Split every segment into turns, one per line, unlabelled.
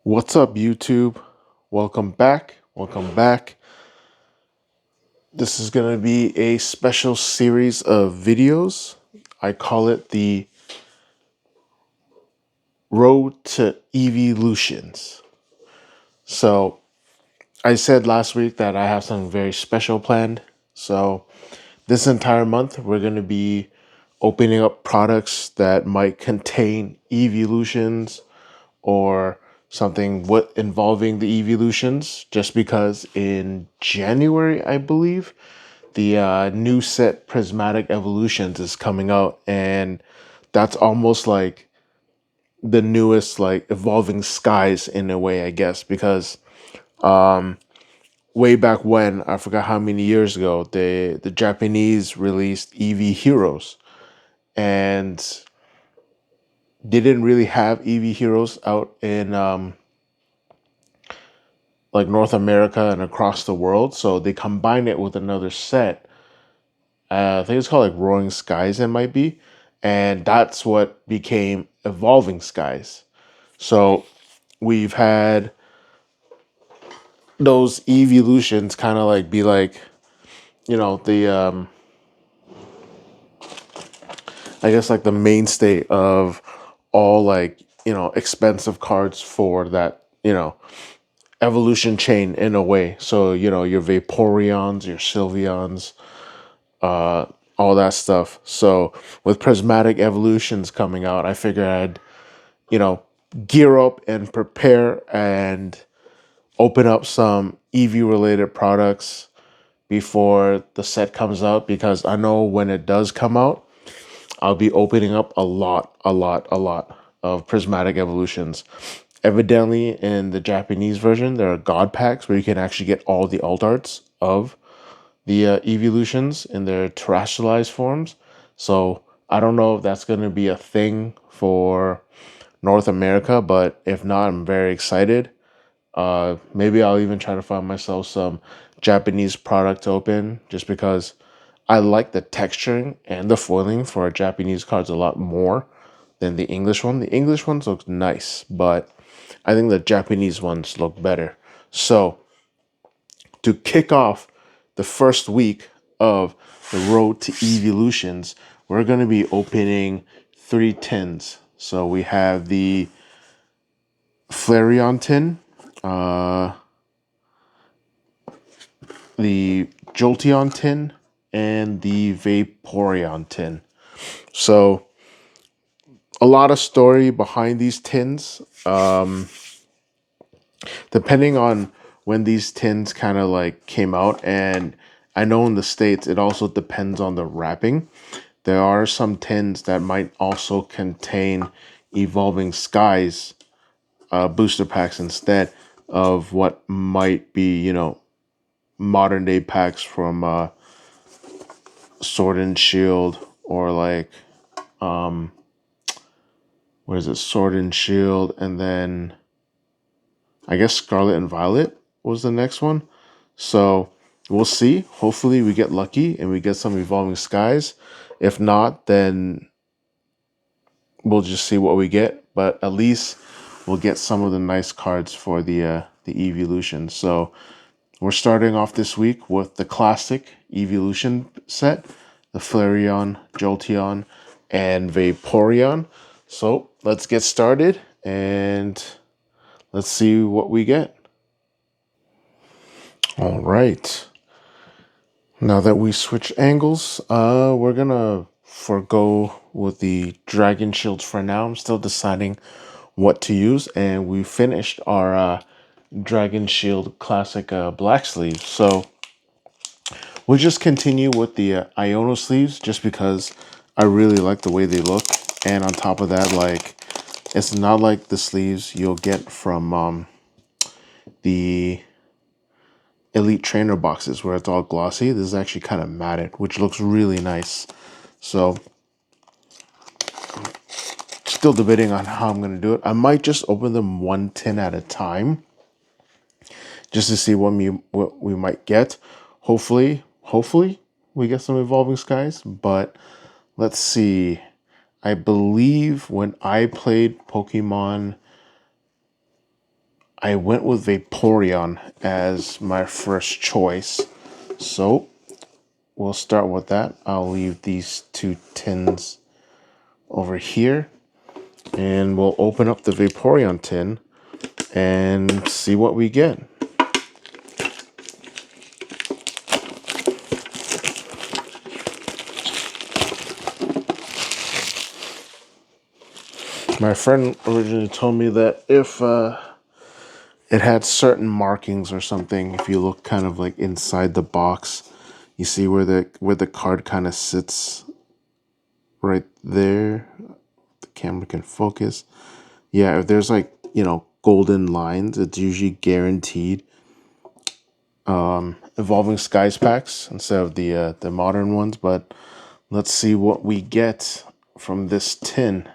What's up, YouTube? Welcome back. Welcome back. This is going to be a special series of videos. I call it the Road to Eeveelutions. So, I said last week that I have something very special planned. So, this entire month, we're going to be opening up products that might contain Eeveelutions or something involving the Eeveelutions, just because in January, I believe, the new set Prismatic Evolutions is coming out, and that's almost like the newest like evolving skies in a way, I guess, because way back when, I forgot how many years ago, the Japanese released Eevee Heroes, and they didn't really have Eevee Heroes out in like North America and across the world, so they combined it with another set. I think it's called like Roaring Skies, it might be, and that's what became Evolving Skies. So we've had those Eeveelutions kind of like be like, the I guess like the mainstay of all like expensive cards for that evolution chain in a way. So your Vaporeons, your Sylveons, all that stuff. So with Prismatic Evolutions coming out, I figured I'd, you know, gear up and prepare and open up some Eevee related products before the set comes out, because I know when it does come out, I'll be opening up a lot of Prismatic Evolutions. Evidently, in the Japanese version, there are God packs where you can actually get all the alt arts of the Eeveelutions in their terrestrialized forms. So I don't know if that's going to be a thing for North America, but if not, I'm very excited. Maybe I'll even try to find myself some Japanese product to open, just because I like the texturing and the foiling for our Japanese cards a lot more than the English one. The English ones look nice, but I think the Japanese ones look better. So to kick off the first week of the road to Eeveelutions, we're going to be opening 3 tins. So we have the Flareon tin, uh, the Jolteon tin, and the Vaporeon tin. So a lot of story behind these tins. Depending on when these tins kind of like came out, and I know in the States it also depends on the wrapping. There are some tins that might also contain Evolving Skies booster packs instead of what might be, modern day packs from Sword and Shield, or like what is it, Sword and Shield, and then I guess Scarlet and Violet was the next one. So we'll see. Hopefully we get lucky and we get some Evolving Skies. If not, then we'll just see what we get. But at least we'll get some of the nice cards for the Eeveelution. So we're starting off this week with the classic Eeveelution set, the Flareon, Jolteon, and Vaporeon. So let's get started and let's see what we get. All right. Now that we switch angles, we're gonna forego with the Dragon Shields for now. I'm still deciding what to use, and we finished our Dragon Shield Classic Black Sleeve. So we'll just continue with the Iono sleeves, just because I really like the way they look. And on top of that, like, it's not like the sleeves you'll get from the Elite Trainer boxes where it's all glossy. This is actually kind of matted, which looks really nice. So still debating on how I'm going to do it. I might just open them 1 tin at a time, just to see what we might get. Hopefully we get some Evolving Skies, but let's see. I believe when I played Pokemon I went with Vaporeon as my first choice. So we'll start with that. I'll leave these 2 tins over here. And we'll open up the Vaporeon tin and see what we get. My friend originally told me that if it had certain markings or something, if you look kind of like inside the box, you see where the card kind of sits right there. The camera can focus. Yeah, if there's like, golden lines, it's usually guaranteed Evolving Skies packs instead of the modern ones. But let's see what we get from this tin.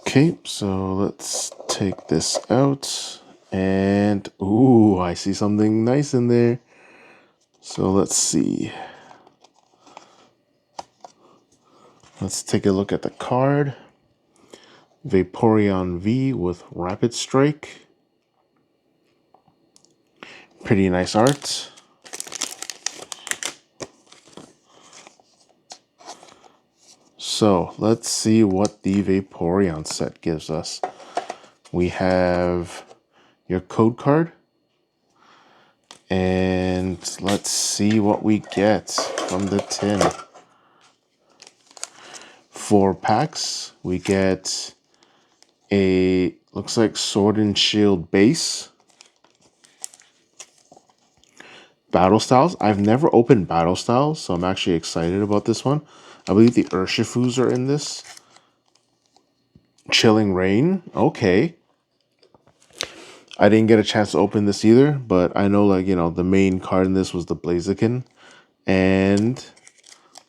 Okay, so let's take this out. And, ooh, I see something nice in there. So let's see. Let's take a look at the card. Vaporeon V with Rapid Strike. Pretty nice art. So let's see what the Vaporeon set gives us. We have your code card. And let's see what we get from the tin. 4 packs. We get a, looks like Sword and Shield base. Battle Styles. I've never opened Battle Styles, so I'm actually excited about this one. I believe the Urshifus are in this. Chilling Rain. Okay. I didn't get a chance to open this either, but I know, like, the main card in this was the Blaziken. And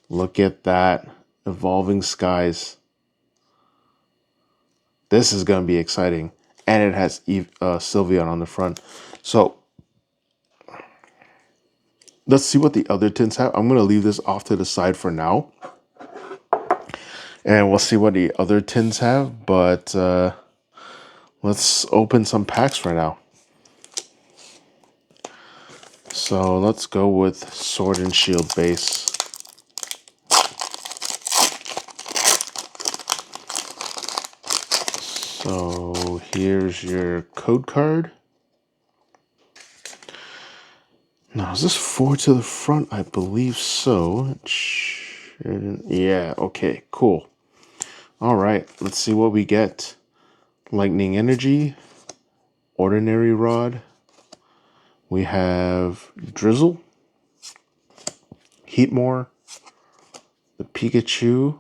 look at that. Evolving Skies. This is going to be exciting. And it has Sylveon on the front. So let's see what the other tins have. I'm going to leave this off to the side for now. And we'll see what the other tins have. But let's open some packs right now. So let's go with Sword and Shield base. So here's your code card. Now, is this 4 to the front? I believe so. Yeah, okay, cool. All right, let's see what we get. Lightning Energy, Ordinary Rod. We have Drizzle, Heatmore, the Pikachu,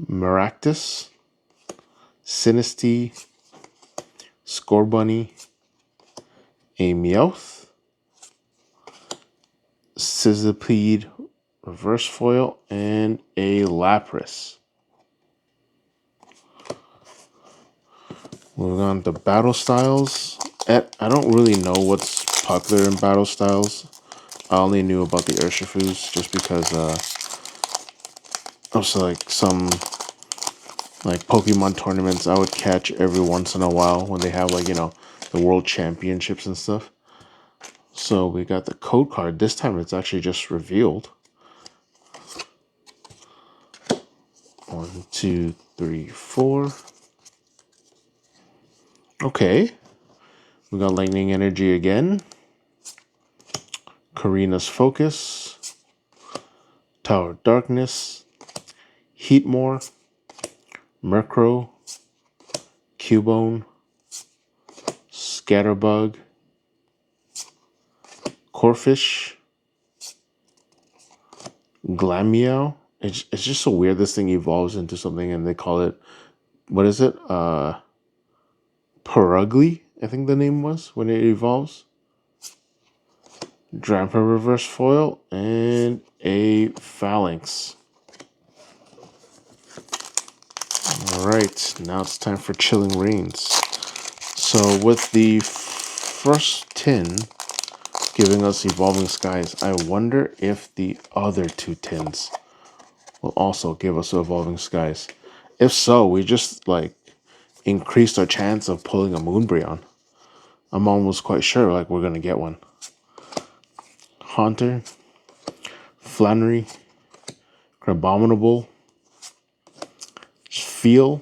Maractus, Sinistea, Scorbunny, a Meowth, Sizzlipede Reverse Foil, and a Lapras. Moving on to Battle Styles. I don't really know what's popular in Battle Styles. I only knew about the Urshifus just because also like some like Pokemon tournaments I would catch every once in a while when they have like, the World Championships and stuff. So we got the code card. This time it's actually just revealed. 1, 2, 3, 4. Okay. We got Lightning Energy again. Karina's Focus. Tower of Darkness. Heatmore. Murkrow. Cubone. Scatterbug. Corphish. Glameow. It's just so weird this thing evolves into something and they call it, what is it? Perugly, I think the name was when it evolves. Drampa Reverse Foil and a Phalanx. Alright, now it's time for Chilling Reigns. So with the first tin giving us Evolving Skies, I wonder if the other 2 tins will also give us Evolving Skies. If so, we just like increased our chance of pulling a Moonbreon. I'm almost quite sure like we're gonna get one. Haunter, Flannery, Crabominable, Feel,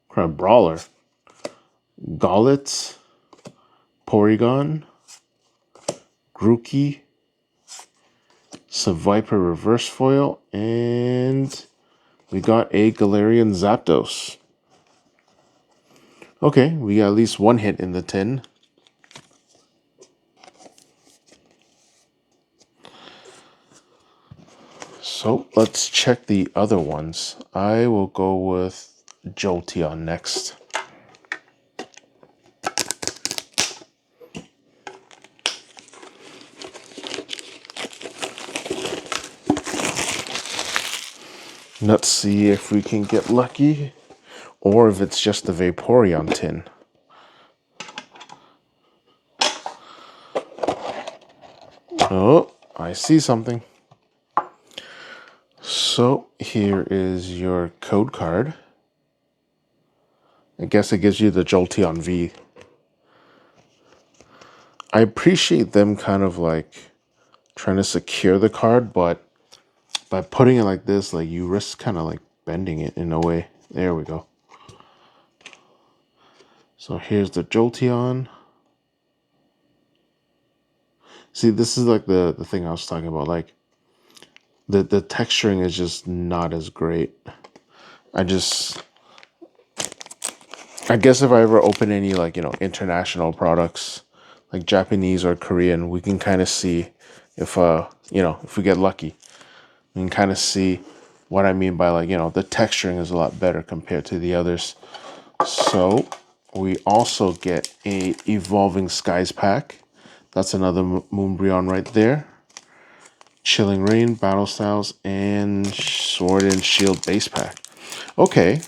Crabrawler, Gollet, Porygon, Grookey, Seviper Reverse Foil, and we got a Galarian Zapdos. Okay, we got at least one hit in the tin. So let's check the other ones. I will go with Jolteon next. Let's see if we can get lucky or if it's just the Vaporeon tin. Oh, I see something. So here is your code card. I guess it gives you the Jolteon V. I appreciate them kind of like trying to secure the card, but by putting it like this, like you risk kind of like bending it in a way. There we go. So here's the Jolteon. See, this is like the thing I was talking about. Like the texturing is just not as great. I guess if I ever open any like, you know, international products, like Japanese or Korean, we can kind of see if you know, if we get lucky. We can kind of see what I mean by like, you know, the texturing is a lot better compared to the others. So we also get a Evolving Skies pack. That's another Moonbreon right there. Chilling Rain, Battle Styles, and Sword and Shield base pack. Okay.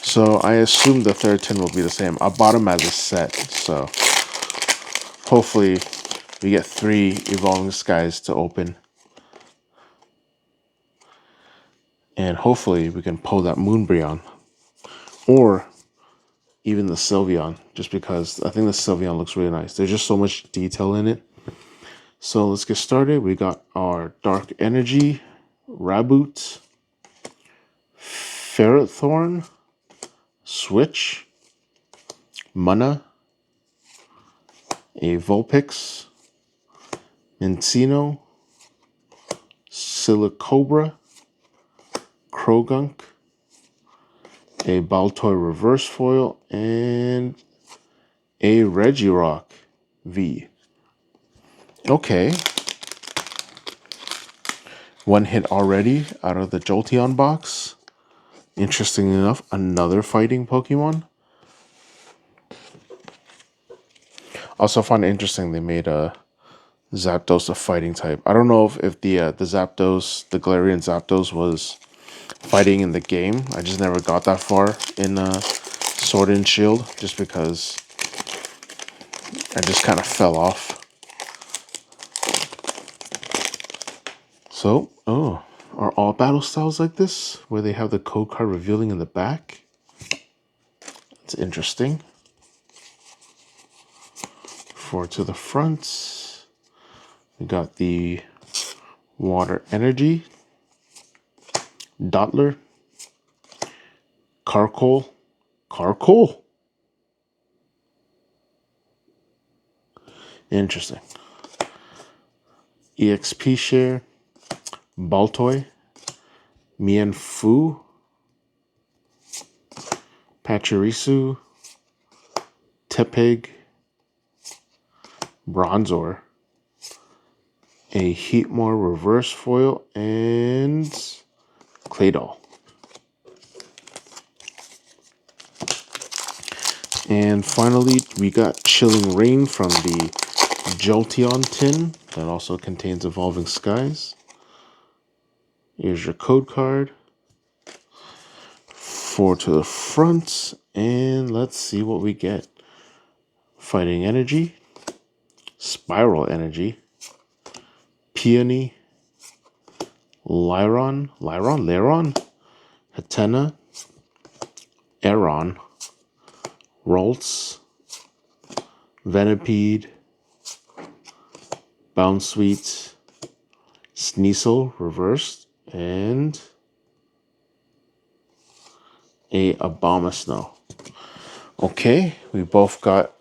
So I assume the third tin will be the same. I bought them as a set, so hopefully we get 3 Evolving Skies to open. And hopefully we can pull that Moonbreon. Or even the Sylveon, just because I think the Sylveon looks really nice. There's just so much detail in it. So let's get started. We got our Dark Energy, Raboot, Ferrothorn, Switch, Mana, a Vulpix, Minccino, Silicobra, Krogunk, a Baltoy Reverse Foil, and a Regirock V. Okay. One hit already out of the Jolteon box. Interestingly enough, another fighting Pokemon. Also found it interesting they made a Zapdos a fighting type. I don't know if the Zapdos, the Galarian Zapdos was fighting in the game. I just never got that far in Sword and Shield just because I just kind of fell off. So, oh, are all battle styles like this? Where they have the code card revealing in the back? That's interesting. 4 to the front. We got the Water Energy, Dottler, Carkol. Carkol? Interesting. EXP Share, Baltoy, Mienfoo, Pachirisu, Tepig, Bronzor, a Heatmore Reverse Foil, and Claydol. And finally, we got Chilling Rain from the Jolteon tin that also contains Evolving Skies. Here's your code card. 4 to the front, and let's see what we get. Fighting Energy, Spiral Energy, Peony, Laron, Hatena, Aeron, Roltz, Venipede, Bounsweet, Sneasel reversed, and a Abomasnow. Okay, we both got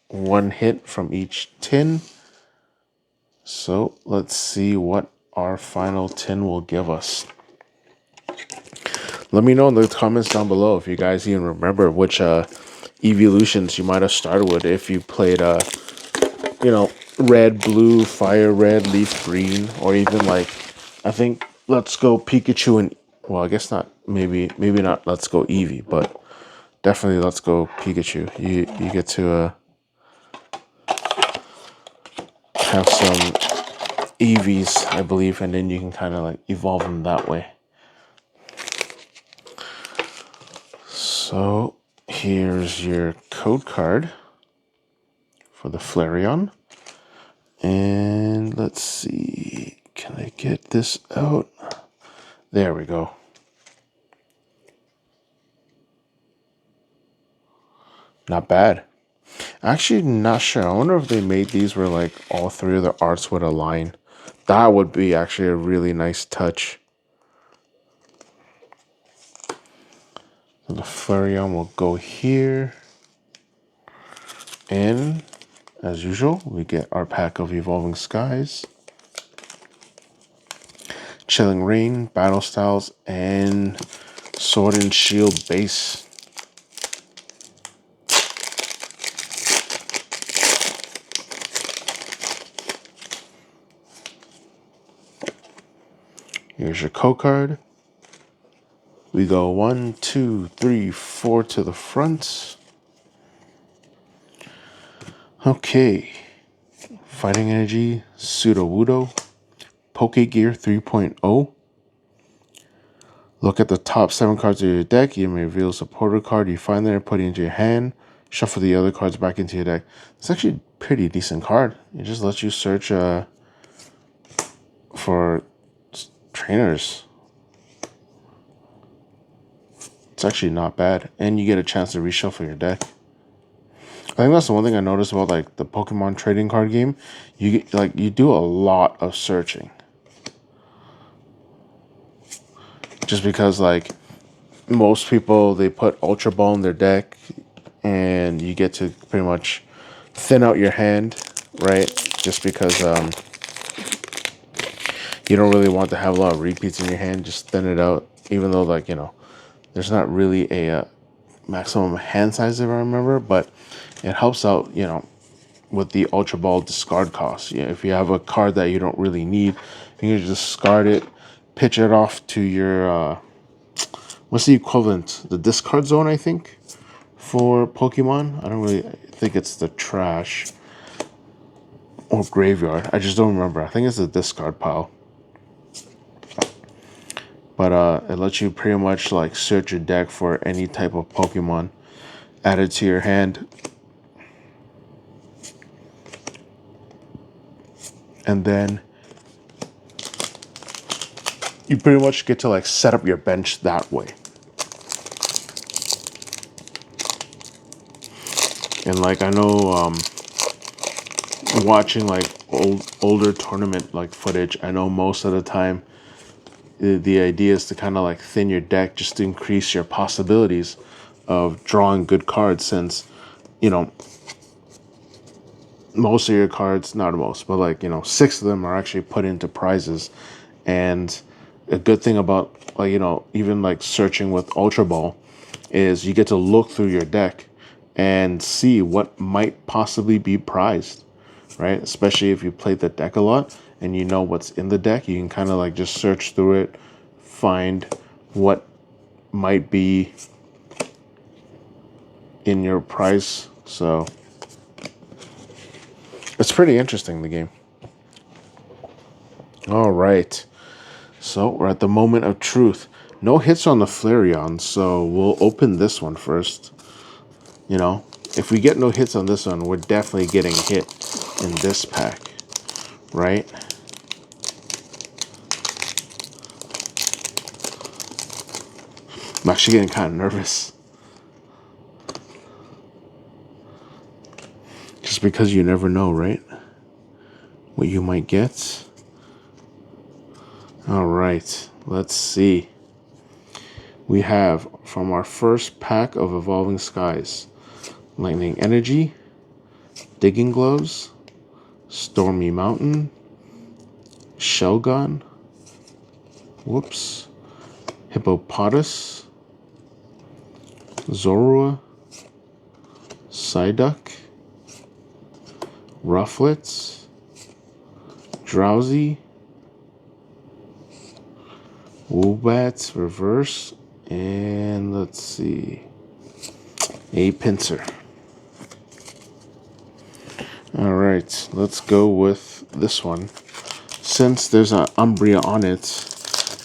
one hit from each tin. So let's see what our final tin will give us. Let me know in the comments down below if you guys even remember which Eeveelutions you might have started with. If you played, you know, red, blue, fire red, leaf green, or even like, I think Let's Go Pikachu and, well, I guess not, maybe not Let's Go Eevee, but definitely Let's Go Pikachu. You get to have some Eevees, I believe, and then you can kind of like evolve them that way. So here's your code card for the Flareon. And let's see, can I get this out? There we go. Not bad. Actually, not sure. I wonder if they made these where like all three of the arts would align. That would be actually a really nice touch. So the Flareon will go here. And as usual, we get our pack of Evolving Skies, Chilling Rain, Battle Styles, and Sword and Shield base. Here's your code card. We go 1, 2, 3, 4 to the front. Okay. Fighting Energy, Sudowoodo, Pokegear 3.0. Look at the top 7 cards of your deck. You may reveal a supporter card you find there and put it into your hand. Shuffle the other cards back into your deck. It's actually a pretty decent card. It just lets you search for trainers. It's actually not bad. And you get a chance to reshuffle your deck. I think that's the one thing I noticed about like the Pokemon trading card game. You do a lot of searching. Just because like most people, they put Ultra Ball in their deck and you get to pretty much thin out your hand, right? Just because you don't really want to have a lot of repeats in your hand. Just thin it out, even though like, there's not really a maximum hand size if I remember, but it helps out, with the Ultra Ball discard cost. If you have a card that you don't really need, you can just discard it, pitch it off to your what's the equivalent? The discard zone, I think, for Pokemon. I don't really think it's the trash or graveyard. I just don't remember. I think it's the discard pile. But it lets you pretty much like search your deck for any type of Pokemon added to your hand. And then you pretty much get to like set up your bench that way. And like I know watching like older tournament like footage, I know most of the time the idea is to kind of like thin your deck just to increase your possibilities of drawing good cards, since most of your cards, not most, but like 6 of them are actually put into prizes. And a good thing about like even like searching with Ultra Ball is you get to look through your deck and see what might possibly be prized, right? Especially if you played the deck a lot and you know what's in the deck, you can kind of like just search through it, find what might be in your prize. So it's pretty interesting, the game. All right. So we're at the moment of truth. No hits on the Flareon, so we'll open this one first. If we get no hits on this one, we're definitely getting hit in this pack, right? I'm actually getting kind of nervous. Just because you never know, right? What you might get. Alright, let's see. We have from our first pack of Evolving Skies, Lightning Energy, Digging Gloves, Stormy Mountain, Shelgon, Hippopotas, Zorua, Psyduck, Rufflets, Drowsy, Woobat Reverse, and let's see, a Pinsir. Alright, let's go with this one. Since there's an Umbrea on it,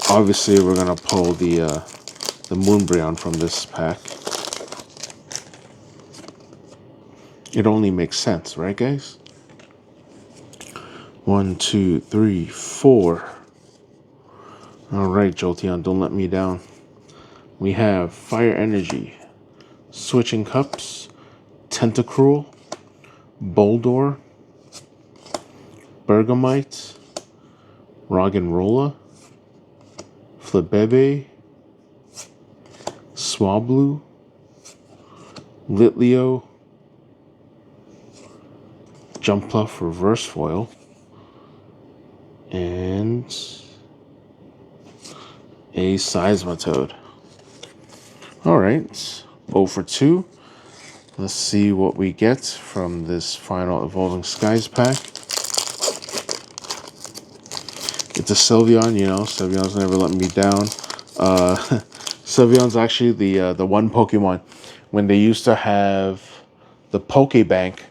obviously we're gonna pull the Moonbreon from this pack. It only makes sense, right guys? 1, 2, 3, 4. Alright, Jolteon, don't let me down. We have Fire Energy, Switching Cups, Tentacruel, Boldor, Bergamite, Roggenrola, Flabebe, Swablu, Litleo, Jumpluff Reverse Foil, and a Seismitoad. Alright, 0 for 2. Let's see what we get from this final Evolving Skies pack. It's a Sylveon, you know. Sylveon's never let me down. Sylveon's actually the one Pokemon. When they used to have the Pokebank,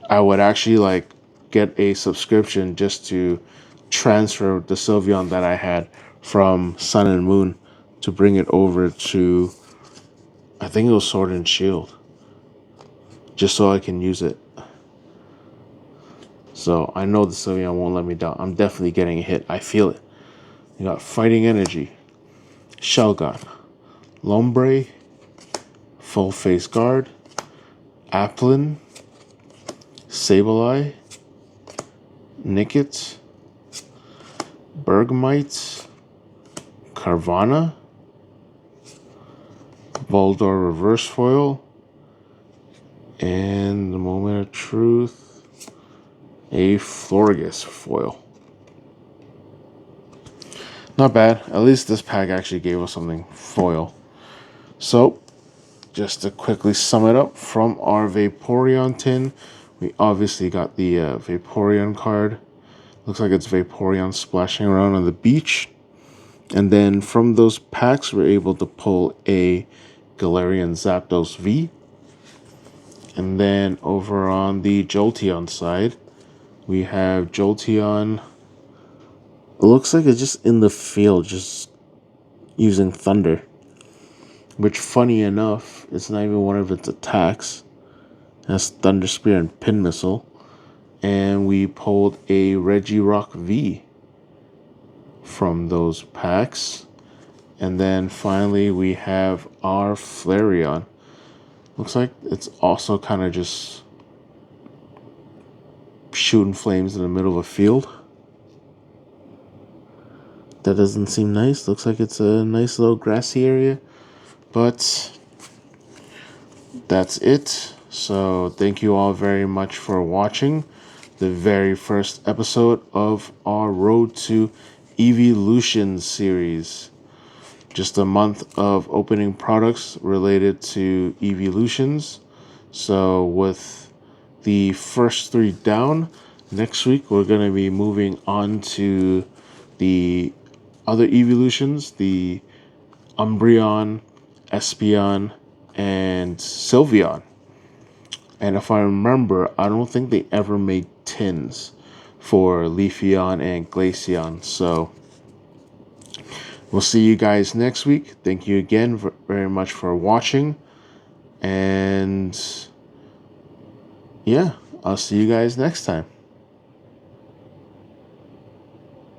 I would actually like get a subscription just to transfer the Sylveon that I had from Sun and Moon to bring it over to, I think it was Sword and Shield, just so I can use it. So I know the Sylveon won't let me down. I'm definitely getting a hit. I feel it. You got Fighting Energy, Shelgon, Lombre, Full Face Guard, Applin, Sableye, Nickit, Bergmite, Carvana, Boldor Reverse Foil, and the Moment of Truth, a Florges foil. Not bad. At least this pack actually gave us something foil. So, just to quickly sum it up, from our Vaporeon tin, we obviously got the Vaporeon card. Looks like it's Vaporeon splashing around on the beach. And then from those packs, we're able to pull a Galarian Zapdos V. And then over on the Jolteon side, we have Jolteon. It looks like it's just in the field, just using Thunder. Which, funny enough, it's not even one of its attacks. It has Thunder Spear and Pin Missile. And we pulled a Regirock V from those packs. And then finally we have our Flareon. Looks like it's also kind of just shooting flames in the middle of a field. That doesn't seem nice. Looks like it's a nice little grassy area. But that's it. So thank you all very much for watching the very first episode of our Road to Eeveelutions series. Just a month of opening products related to Eeveelutions. So with the first 3 down, next week we're going to be moving on to the other Eeveelutions, the Umbreon, Espeon, and Sylveon. And if I remember, I don't think they ever made tins for Leafeon and Glaceon. So we'll see you guys next week. Thank you again very much for watching. And yeah, I'll see you guys next time.